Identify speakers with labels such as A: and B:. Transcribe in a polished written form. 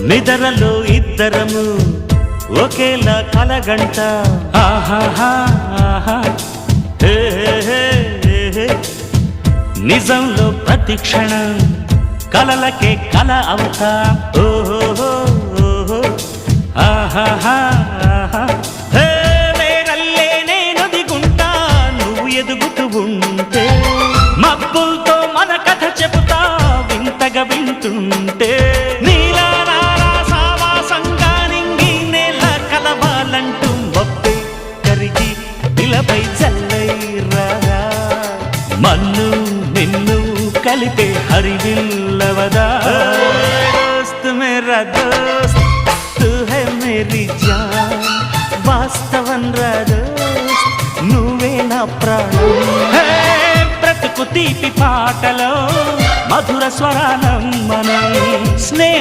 A: నిదరలో ఇద్దరము ఒకేలా కలగంట ఆహాహా ఆహా హే హే హే నిజంలో ప్రతి క్షణం కలలకే కల అవుతా ఓహో ఆహాహా ఆహా హే వేరల్లే నేనొదిగుంటా నువ్వు ఎదుగుతూ ఉంటే మబ్బులతో మన కథ చెబుతా వింతగా వింటుంటే నీలా నాలా సావాసంగా నింగి నేల కలవాలంటూ మొప్పే కరిగి ఇలపై చల్లై రాగా మన్ను నిన్ను కలిపే హరివిల్లవదా దోస్త్ మేరా దోస్త్ తూ హై మేరీ జాన్ వాస్తవం రా దోస్త్ నువ్వే నా ప్రాణం బ్రతుకు తీపి పాటలో మధుర స్వరానం మనం స్నేహ